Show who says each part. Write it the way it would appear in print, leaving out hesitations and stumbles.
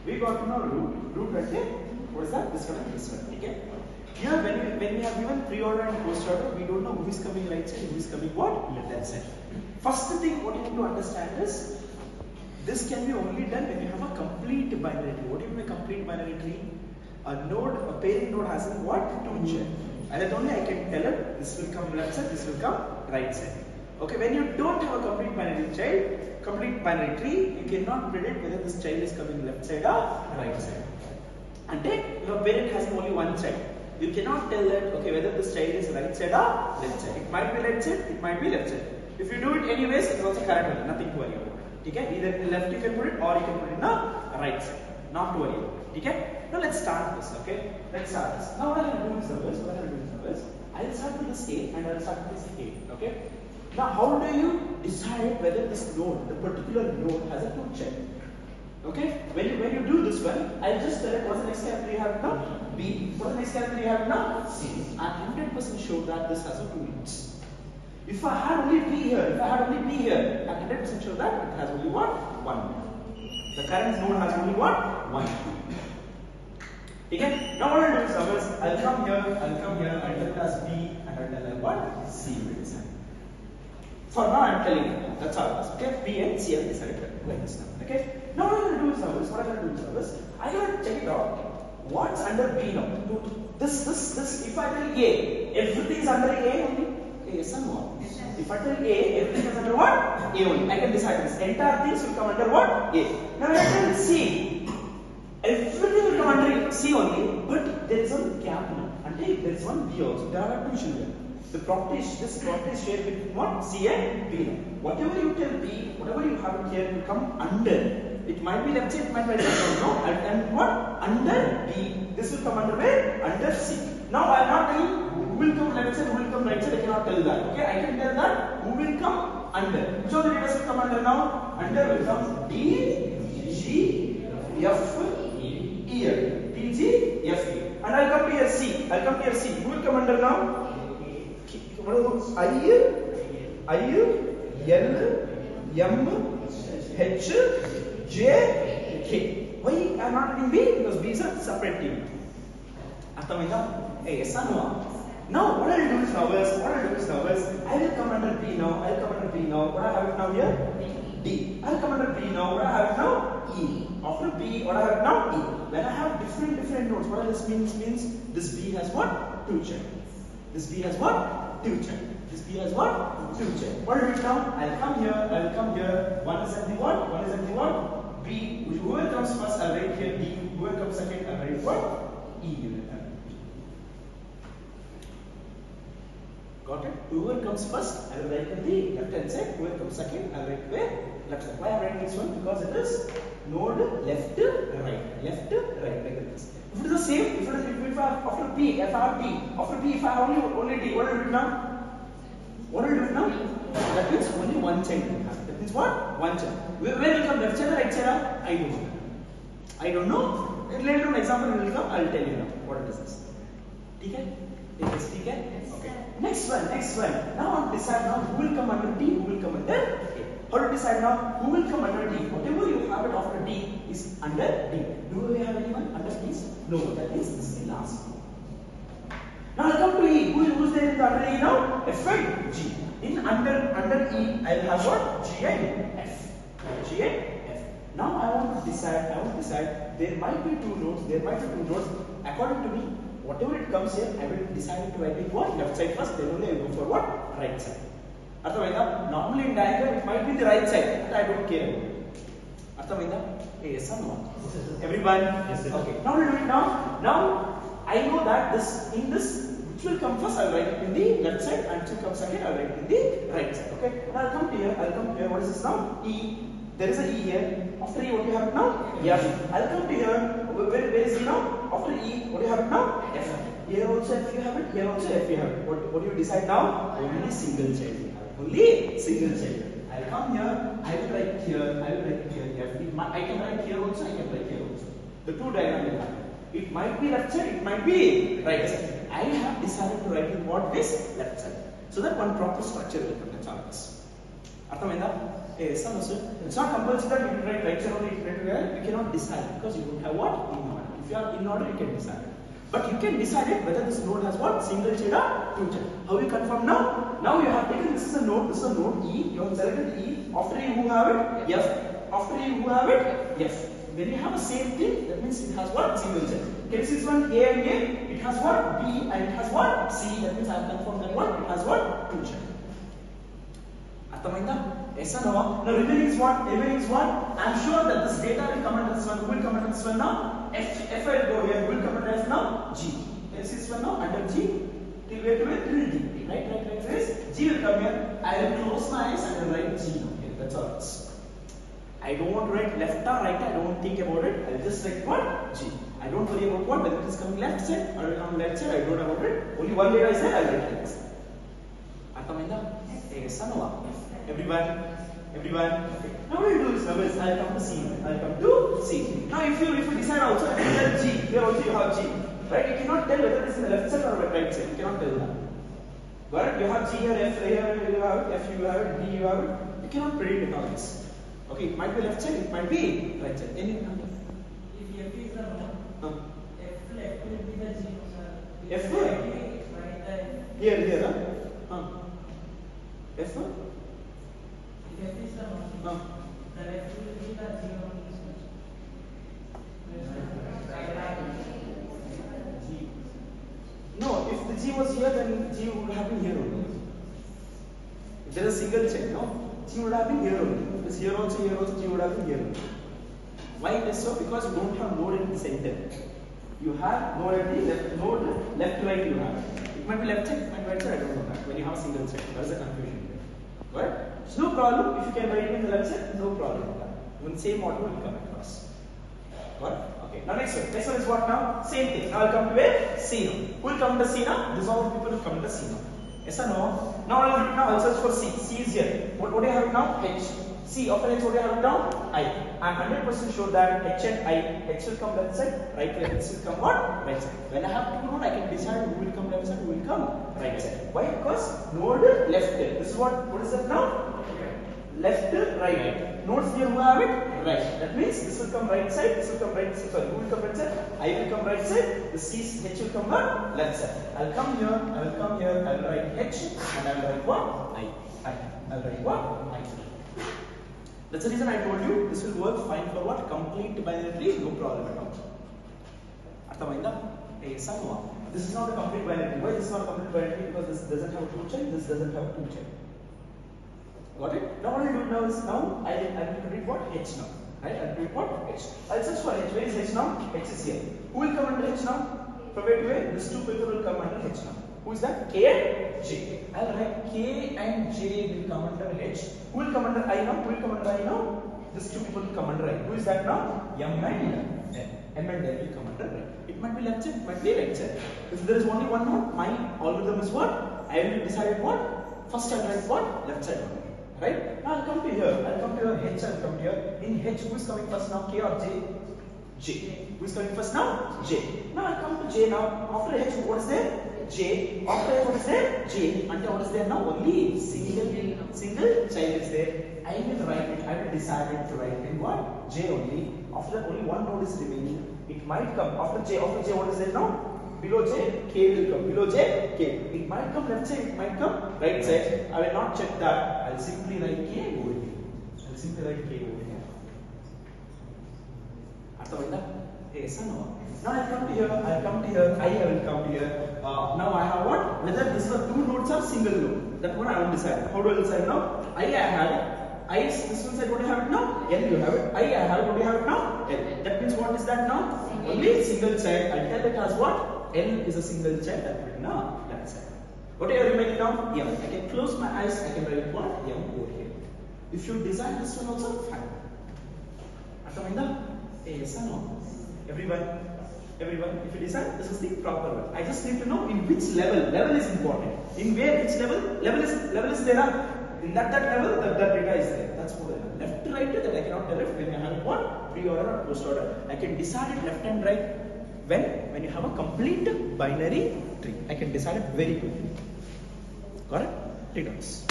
Speaker 1: We got to know root. Root right there. What is that? This one and this one. Okay. Here when we have given pre-order and post-order, we don't know who is coming right side, who is coming what? Left side. First thing what you need to understand is this can be only done when you have a complete binary tree. What do you mean a complete binary tree? A node, a parent node has what? Two children. And that only I can tell it this will come left side, this will come right side. Okay, when you don't have a complete binary tree, you cannot predict whether this child is coming left side or right side. And then your parent has only one child. You cannot tell that okay whether this child is right side or left side. It might be right side, it might be left side. If you do it anyways, it's also correct one, nothing to worry about. Okay? Either in the left you can put it or you can put it in the right side. Not to worry about. Okay? Now let's start this. Okay? Let's start this. Now what I will do is I will start with this A and I will start with this A. Okay? Now how do you decide whether this node, the particular node, has a two check? Okay? When you do this one, I'll just tell it what's the next character you have now? B. What's the next character you have now? C. I'm 100% sure that this has a two ints. If I had only B here, I'm 100% sure that it has only what? One. The current node has only what? One. Okay? Now what I'll do is I'll come here, I'll tell it as B and I'll tell it what? C will decide. For now I'm telling you, that's all. Okay? B and C have decided like this now. Okay? Now what I'm going to do is I'm going to check it out. What's under B now? This, if I tell A, everything is under A only? Yes or no? If I tell A, everything is under what? A only. I can decide this. Entire things will come under what? A. Now when I tell C, everything will come under C only, but there is one gap now. And there is one B also. There are two children. This property is shared between what? C and B. Whatever you tell B, whatever you have here will come under. It might be left side, it might be right side. No, and what? Under B. This will come under where? Under C. Now I am not telling who will come left side, who will come right side. I cannot tell that. Okay, I can tell that who will come under. Which of the data will come under now? Under will come D, G, F, E. D, G, F, E. And I'll come here C. Who will come under now? I, L, M, H, J, K. Why I am not in B? Because B is a separate team. Yes or no? Now what I will do is I will come under B now. What I have it now here? D. I will come under B now. What I have it now? E. After B, what I have it now? E. When I have different nodes, what this means this B has what? Two check. This B has what? Two check. This B has what? Two check. What do we do now? I'll come here. One is empty one. B. Whoever comes first, I'll write here D. Whoever comes second, I'll write what? E unit. Got it? Whoever comes first, I will write in the left hand side. Whoever comes second, I will write where? Left side. Why I am writing this one? Because it is node left, right. Like this. If it is the same, if I after P, if I have D, after P, if I have only D, what will I do now? That means only one child will have. That means what? One child. Where will come left side or right side? I don't know. Later on example will come. I will tell you now. What is this? Okay? Okay. Next one. Now decide now who will come under D, who will come under A. How to decide now who will come under D? Whatever you have it after D is under D. Do we have anyone under D? No, that means this is the last one. Now I'll come to E. Who is there in the under E now? F and G. In under E, I'll have what? G and F. Now I want to decide. There might be two nodes. According to me, whatever it comes here, I will decide to write it what? Left side first. Then only I will go for what? Right side. Normally in diagram it might be the right side, but I don't care about it. Yes or no? Everyone? Yes, okay. Now we'll do it now. Now I know that which will come first, I'll write it in the left side, and which will come second, I'll write it in the right side. Okay. Now I'll come here. What is this now? E. There is a E here. After E, what do you have now? F. I'll come to here. Where is E now? After E, what do you have now? F. Here also F you have it. Here also F you have it. What do you decide now? Only single child. I'll come here. I will write here. F. I can write here also. The two diagrams will happen. It might be left side. It might be right side. I have decided to write in what this left side, so that one proper structure will come. That's all. Yes, understood. It's not compulsory that you can write right side only, you can write you cannot decide because you don't have what? In order. If you are in order, you can decide it. But you can decide it whether this node has what? Single child or two child. How you confirm now? Now you have taken this is a node E, you have selected E, after E who have it? F. After E who have it? F. When you have the same thing, that means it has what? Single child. Can you see this one A and A? It has what? B and it has what? C. That means I have confirmed that one. It has what? Two child. Yes or no? Now remaining is what? Remaining is what? I am sure that this data will come under this one. Who will come under this one now? F will go here. Who will come under F now? G. Can you see this one now? Under G. Till where to it? Till D. Right? G will come here. I will close my eyes and I will write G now. Okay, that's all. I don't want to write left or right. I don't think about it. I will just write what? G. I don't worry about what? Whether it is coming left side or coming right side. I don't know about it. Only one data is there. I will write like this. Yes or no? Everyone? Okay. Now what do you do is I'll come to C. Now if you decide also to tell G, here also you have G. Right? You cannot tell whether it is in the left side or the right side. You cannot tell that. But you have G here, F here, you have it, F you have it, D you have it. You cannot predict it all this. Okay, it might be left side, it might be right side. Any number?
Speaker 2: If F is the node, F left will be the G.
Speaker 1: F here? Here, huh? F one?
Speaker 2: If F is the node, the left will be the G on this one.
Speaker 1: No, if the G was here, then G would have been here only. If there is a single check, no? G would have been here only. Because here also, G would have been here only. Why it is so? Because you don't have node in the center. You have node at the left, right you have. It might be left side, it might be right side, I don't know that. When you have a single check, there is a confusion here. Right? So no problem. If you can write it in the left side, no problem. When the same model will come across. Got it? Okay. Now next one. Next one is what now? Same thing. Now I'll come to a C now. Who will come to C now? These are all people who come to C now. Yes or no? Now I'll search for C. C is here. What do you have now? H. C. After H, what do you have now? I. I'm 100% sure that H and I. H will come left side. Right side. H will come what? Right side. When I have two nodes, I can decide who will come left side, who will come right side. Why? Because node left. This is what is that now? Left, right. Nodes here who have it? Right. That means this will come right side, this will come right side. Sorry, who will come right side? I will come right side. The C, H will come left side. I'll come here, I will come here, I will write H and I will write what? I. I'll write what? I. That's the reason I told you this will work fine for what? Complete binary tree, no problem at all. Yes or no? This is not a complete binary tree. Why this is not a complete binary tree? Because this doesn't have a two child, this doesn't have a two child. Got it? Now what I do now is now I will read what? H now. Right? I'll read what? H. I'll search for H. Where is H now? H is here. Who will come under H now? From where to where? These two people will come under H now. Who is that? K and J. I'll write K and J will come under H. Who will come under I now? Who will come under I now? These two people will come under I. Who is that now? M and N. M and N will come under I. It might be left side, it might be right side. If there is only one node, my algorithm is what? I will decide what? First I'll write what? Left side only. Right? Now I'll come to here. I'll come to your H. I'll come to here. In H, who is coming first now? K or J? J. Who is coming first now? J. Now I'll come to J now. After H, what is there? J. After H, what is there? J. Until what is there now? Only single child is there. I will write it. I will decide it to write it in what? J only. After that, only one node is remaining. It might come. After J, what is there now? Below J, K will come. Below J, K. It might come left side, it might come right side. I will not check that. I'll simply write K over here. I'll simply write K over here. Yes or no? Now I'll come to here, I'll come to here, I will come to here. Now I have what? Whether this is two nodes or single node. That one I will decide. How do I decide now? I have it. I is this one side, what do you have it now? L you have it. I have it, what do you have it now? L. That means what is that now? Only single child. I'll tell it as what? L is a single child, that will be now left side. What are you remaining now? M. I can close my eyes, I can write what? M over here. If you design this one also, fine. Yes or no? Everyone, if you design, this is the proper one. I just need to know in which level. Level is important. In where, which level? Level is there. In that level, that data is there. That's more than left to right, that I cannot tell it when I have what? Pre-order or post-order. I can decide it left and right. When you have a complete binary tree, I can decide it very quickly. Got it? 3 dots.